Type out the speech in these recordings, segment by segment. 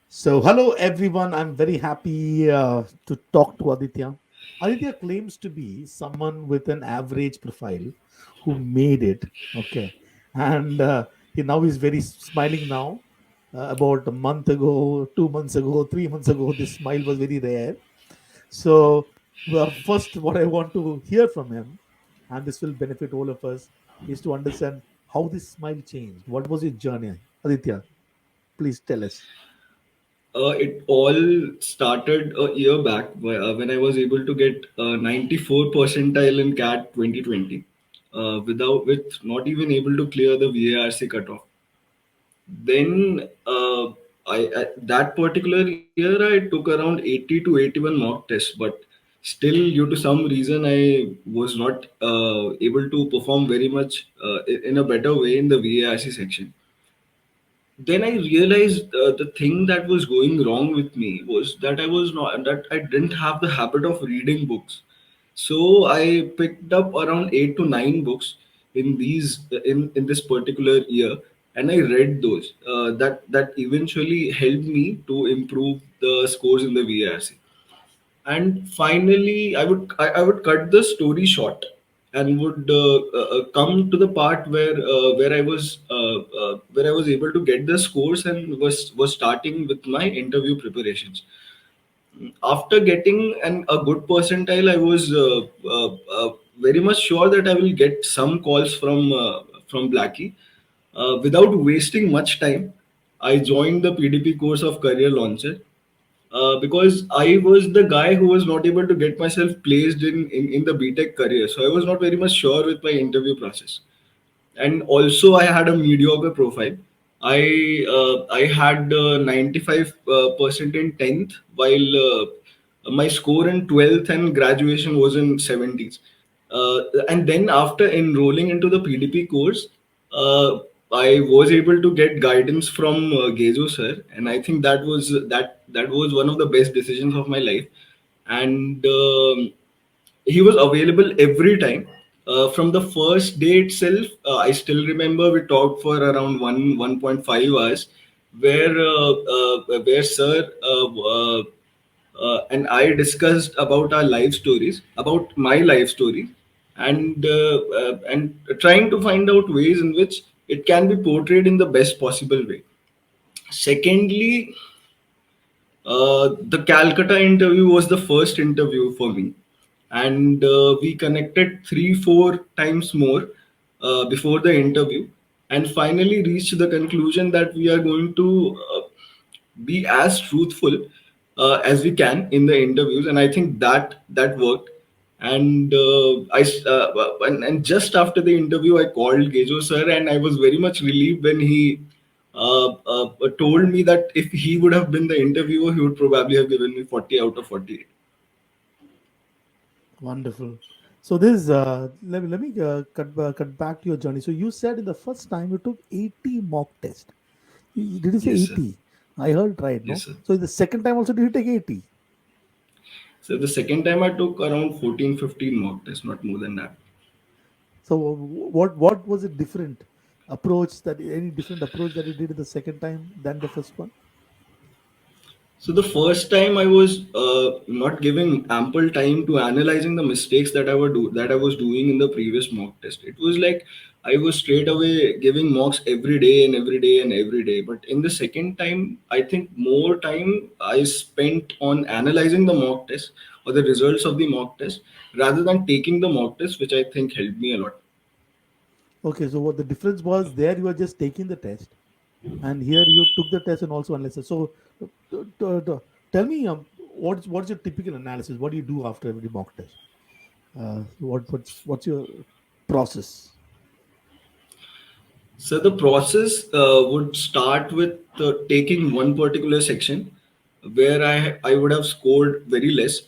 So, hello everyone. I'm very happy to talk to Aditya. Aditya claims to be someone with an average profile who made it. Okay, and he now is very smiling now. About a month ago, 2 months ago, 3 months ago, this smile was very rare. So, first, what I want to hear from him, and this will benefit all of us, is to understand how this smile changed. What was your journey, Aditya? Please tell us. It all started a year back when I was able to get 94 percentile in CAT 2020 with not even able to clear the VARC cutoff. Then that particular year I took around 80 to 81 mock tests, but still due to some reason I was not able to perform very much in a better way in the VARC section. Then I realized the thing that was going wrong with me was that I didn't have the habit of reading books. So I picked up around 8 to 9 books in this particular year, and I read those. That eventually helped me to improve the scores in the VRC. And finally I would cut the story short and would come to the part where I was able to get the scores and was starting with my interview preparations. After getting a good percentile, I was very much sure that I will get some calls from Blackie. Without wasting much time, I joined the PDP course of Career Launcher because I was the guy who was not able to get myself placed in the BTech career. So I was not very much sure with my interview process. And also, I had a mediocre profile. I had 95% in 10th, while my score in 12th and graduation was in 70s. And then after enrolling into the PDP course, uh, I was able to get guidance from Gezo sir, and I think that was one of the best decisions of my life. And he was available every time. From the first day itself, I still remember we talked for around 1.5 hours, where sir and I discussed about our life stories, about my life story, and trying to find out ways in which it can be portrayed in the best possible way. Secondly, the Calcutta interview was the first interview for me, and we connected 3 4 times more before the interview, and finally reached the conclusion that we are going to be as truthful as we can in the interviews, and I think that worked. And and just after the interview, I called Gejo sir, and I was very much relieved when he told me that if he would have been the interviewer, he would probably have given me 40 out of 48. Wonderful. So this let me cut back to your journey. So you said in the first time you took 80 mock test. Did you say Yes, sir. 80? I heard right, Yes, no? sir. So in the second time also did you take 80? So the second time I took around 14, 15 mock tests, not more than that. So what was it different approach that any different approach that you did in the second time than the first one? So the first time I was not giving ample time to analyzing the mistakes that I was doing in the previous mock test. It was like I was straight away giving mocks every day and every day and every day. But in the second time, I think more time I spent on analyzing the mock test or the results of the mock test rather than taking the mock test, which I think helped me a lot. Okay, so what the difference was there you were just taking the test and here you took the test and also analyzed it. So tell me what's your typical analysis? What do you do after every mock test? What's your process? So the process would start with taking one particular section where I would have scored very less.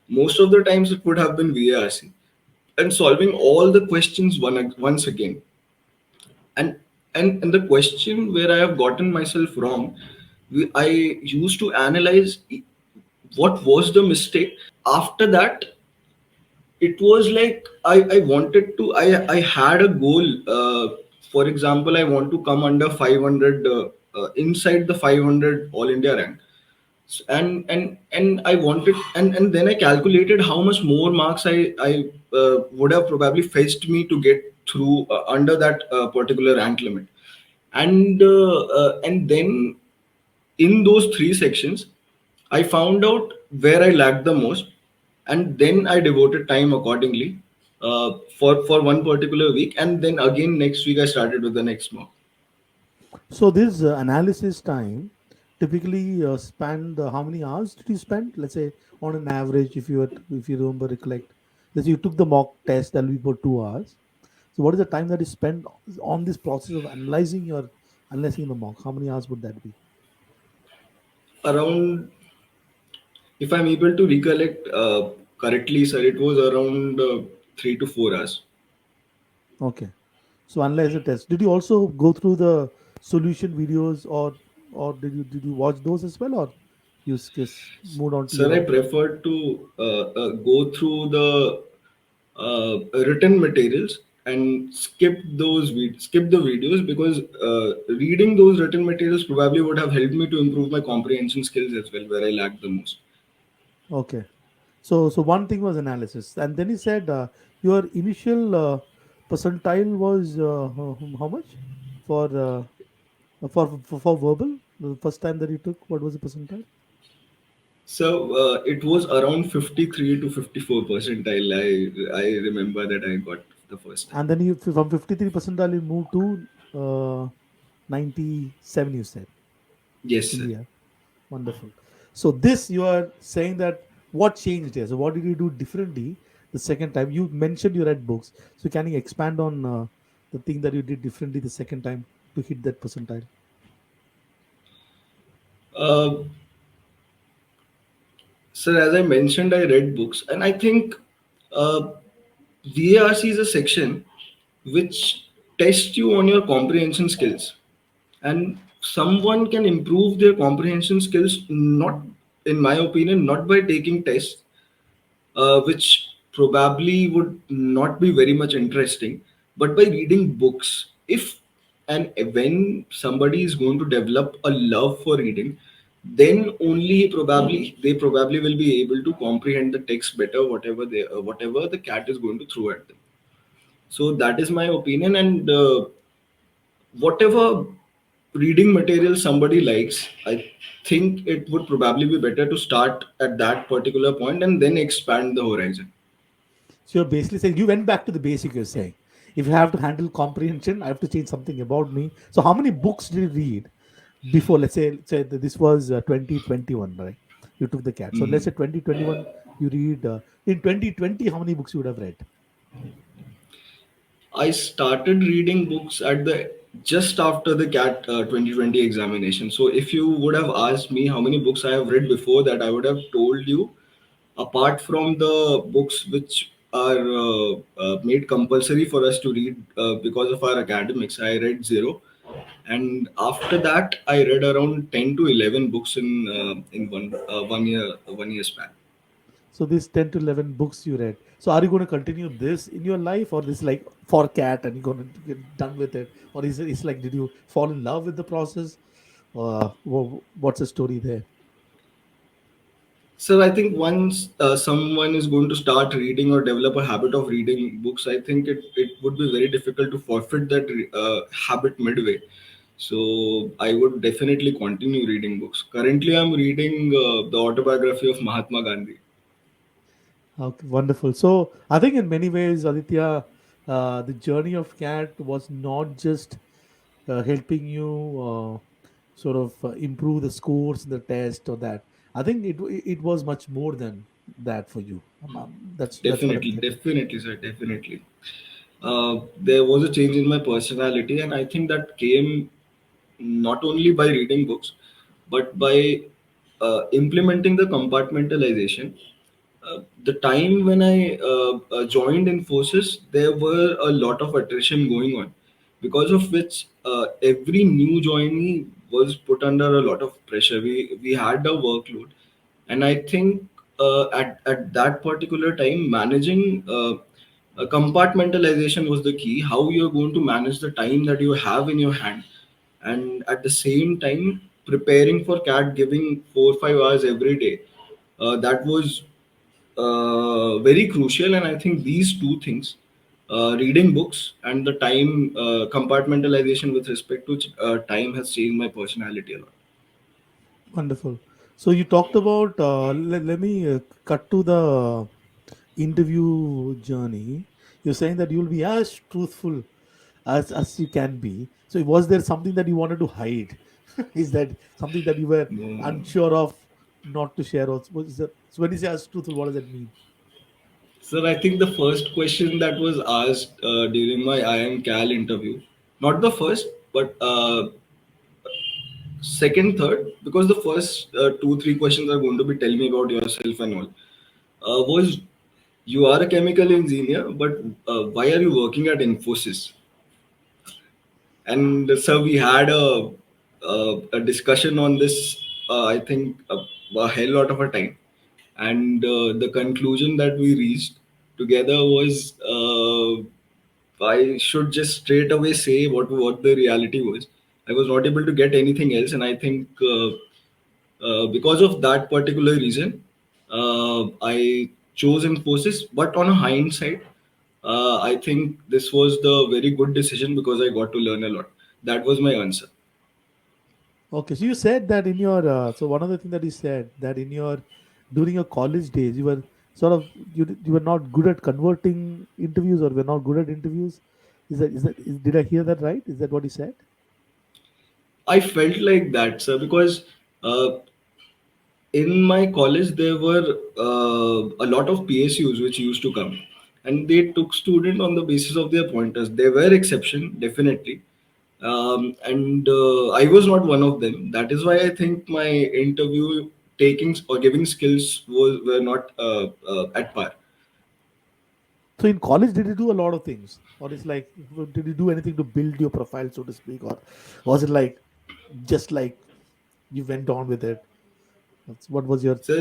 Most of the times it would have been VARC and solving all the questions once again. And and the question where I have gotten myself wrong, I used to analyze what was the mistake. After that, it was like I wanted to I had a goal. For example, I want to come under 500, inside the 500 all India rank. And I wanted, and then I calculated how much more marks I would have probably fetched me to get through under that particular rank limit. And then in those three sections, I found out where I lacked the most, and then I devoted time accordingly for one particular week, and then again next week I started with the next mock. So this analysis time typically spend how many hours did you spend? Let's say on an average, if you remember recollect, let's say you took the mock test, that'll be about 2 hours. So what is the time that you spend on this process of analyzing the mock? How many hours would that be? Around, if I'm able to recollect correctly, sir, it was around 3 to 4 hours. Okay. So analyze the test. Did you also go through the solution videos, or did you watch those as well, or you just moved on to Sir, I your? prefer to go through the written materials and skip the videos, because reading those written materials probably would have helped me to improve my comprehension skills as well, where I lacked the most. Okay. So one thing was analysis, and then you said your initial percentile was how much for for verbal the first time that you took. What was the percentile? So it was around 53 to 54 percentile. I remember that I got the first time. And then you from 53 percentile you moved to 97. You said Yes, in sir. the year. Wonderful. So this you are saying that what changed here? So what did you do differently the second time? You mentioned you read books. So can you expand on the thing that you did differently the second time to hit that percentile? Uh, Sir, as I mentioned, I read books, and I think uh, VARC is a section which tests you on your comprehension skills, and someone can improve their comprehension skills, not, in my opinion, not by taking tests, which probably would not be very much interesting, but by reading books. If and when somebody is going to develop a love for reading, then only probably they probably will be able to comprehend the text better, whatever the cat is going to throw at them. So that is my opinion, and whatever reading material somebody likes, I think it would probably be better to start at that particular point and then expand the horizon. So you're basically saying you went back to the basic. You're saying if you have to handle comprehension, I have to change something about me. So how many books did you read before? Let's say that this was 2021, right? You took the cat. So let's say 2021, you read in 2020. How many books you would have read? I started reading books at the just after the CAT 2020 examination. So if you would have asked me how many books I have read before that, I would have told you, apart from the books which are made compulsory for us to read because of our academics, I read zero. And after that, I read around 10 to 11 books in one year span. So these 10 to 11 books you read. So are you going to continue this in your life, or this like for cat and you're going to get done with it? Or is it's like, did you fall in love with the process? What's the story there? So I think once someone is going to start reading or develop a habit of reading books, I think it would be very difficult to forfeit that habit midway. So I would definitely continue reading books. Currently, I'm reading the autobiography of Mahatma Gandhi. Okay, wonderful. So I think in many ways, Aditya, the journey of cat was not just helping you sort of improve the scores in the test or that. I think it was much more than that for you. That's what I'm Definitely, getting. definitely, sir, definitely. There was a change in my personality, and I think that came not only by reading books, but by implementing the compartmentalization. The time when I joined in forces, there were a lot of attrition going on, because of which every new joinee was put under a lot of pressure. We had a workload, and I think at that particular time, managing Compartmentalization was the key. How you're going to manage the time that you have in your hand, and at the same time preparing for cat, giving 4 or 5 hours every day. That was very crucial, and I think these two things, reading books and the time compartmentalization with respect to time, has changed my personality a lot. Wonderful. So you talked about. Let me cut to the interview journey. You're saying that you'll be as truthful as you can be. So was there something that you wanted to hide? Is that something that you were No. unsure of not to share? Also, what is that? So when you say as truthful, what does that mean? Sir, I think the first question that was asked during my IIM-CAL interview, not the first, but second, third, because the first two, three questions are going to be tell me about yourself and all, was you are a chemical engineer, but why are you working at Infosys? And so we had a discussion on this, I think, a hell lot of a time. And the conclusion that we reached together was I should just straight away say what the reality was. I was not able to get anything else, and I think because of that particular reason, I chose Infosys. But on a hindsight, I think this was the very good decision because I got to learn a lot. That was my answer. Okay, so you said that in your so one of the thing that you said that in your during your college days you were sort of you were not good at converting interviews or were not good at interviews. Did I hear that right? Is that what you said? I felt like that, sir, because uh, in my college there were a lot of PSUs which used to come, and they took student on the basis of their pointers. There were exception, definitely, and I was not one of them. That is why I think my interview taking or giving skills were not at par. So in college, did you do a lot of things, or it's like did you do anything to build your profile, so to speak, or was it like just like you went on with it? What was your So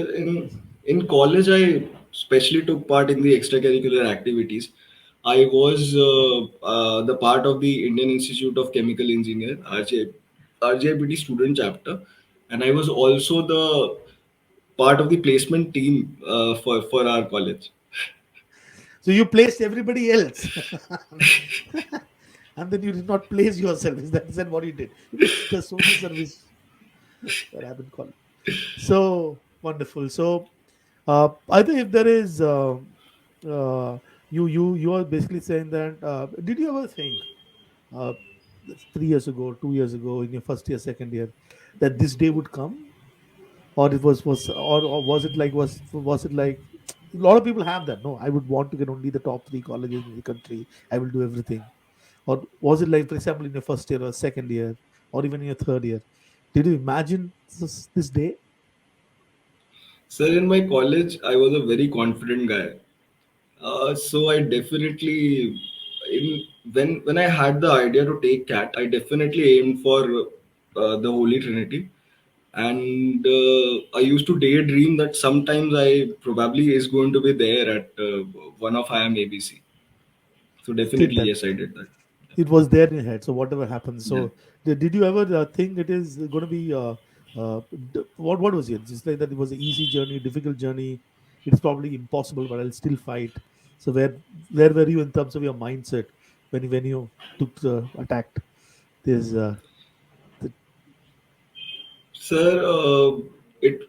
in college, I especially took part in the extracurricular activities. I was the part of the Indian Institute of Chemical Engineer RJPT student chapter, and I was also the part of the placement team for our college. so you placed everybody else, and then you did not place yourself. Is that what you did? You know, the social service that I've been called. So wonderful. So I think if there is, you are basically saying that. Did you ever think, uh, 3 years ago, 2 years ago, in your first year, second year, that this day would come, or it or was it like was it like a lot of people have that? No, I would want to get only the top three colleges in the country. I will do everything. Or was it like, for example, in your first year or second year, or even in your third year? Did you imagine this day? So in my college, I was a very confident guy. So I definitely, in when I had the idea to take cat, I definitely aimed for the Holy Trinity, and I used to daydream that sometimes I probably is going to be there at one of IIM-ABC. So Did definitely that? yes, I did that. It was there in your head. So whatever happens. Yeah. So did you ever think it is going to be what was it? Just like that, it was an easy journey, difficult journey. It's probably impossible, but I'll still fight. So where were you in terms of your mindset when you took attacked this? The, Sir, it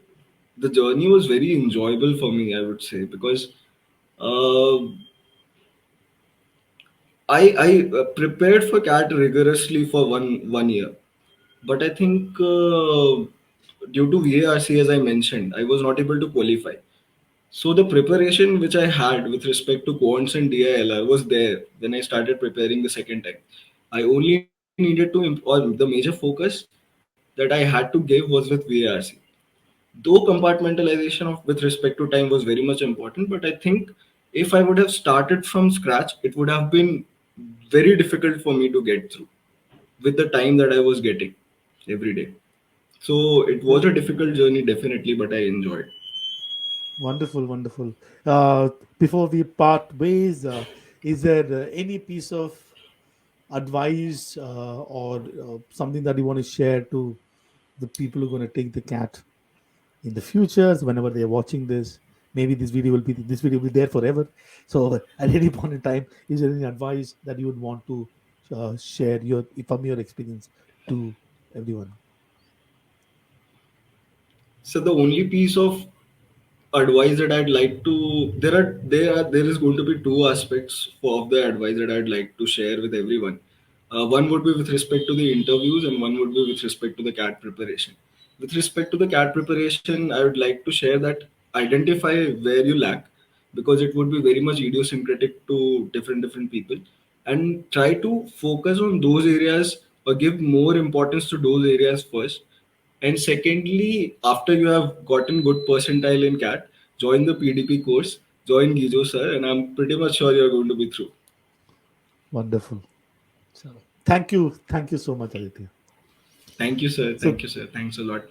the journey was very enjoyable for me, I would say, because uh, I prepared for CAT rigorously for one year, but I think due to VARC, as I mentioned, I was not able to qualify. So the preparation which I had with respect to quants and DILR was there when I started preparing the second time. I only needed to or the major focus that I had to give was with VARC. Though compartmentalization of with respect to time was very much important, but I think if I would have started from scratch, it would have been very difficult for me to get through with the time that I was getting every day. So it was a difficult journey, definitely, but I enjoyed. Wonderful, wonderful. Uh, Before we part ways, is there any piece of advice or something that you want to share to the people who are going to take the cat in the futures whenever they're watching this? Maybe this video will be there forever. So at any point in time, is there any advice that you would want to share your from your experience to everyone? So the only piece of advice that I'd like to there is going to be two aspects of the advice that I'd like to share with everyone. One would be with respect to the interviews, and one would be with respect to the CAT preparation. With respect to the CAT preparation, I would like to share that identify where you lack, because it would be very much idiosyncratic to different people, and try to focus on those areas or give more importance to those areas first. And secondly, after you have gotten good percentile in CAT, join the PDP course, join Gijo sir, and I'm pretty much sure you're going to be through. Wonderful. So, thank you so much, Aditya. Thank you, sir. So Thank you, sir. Thanks a lot.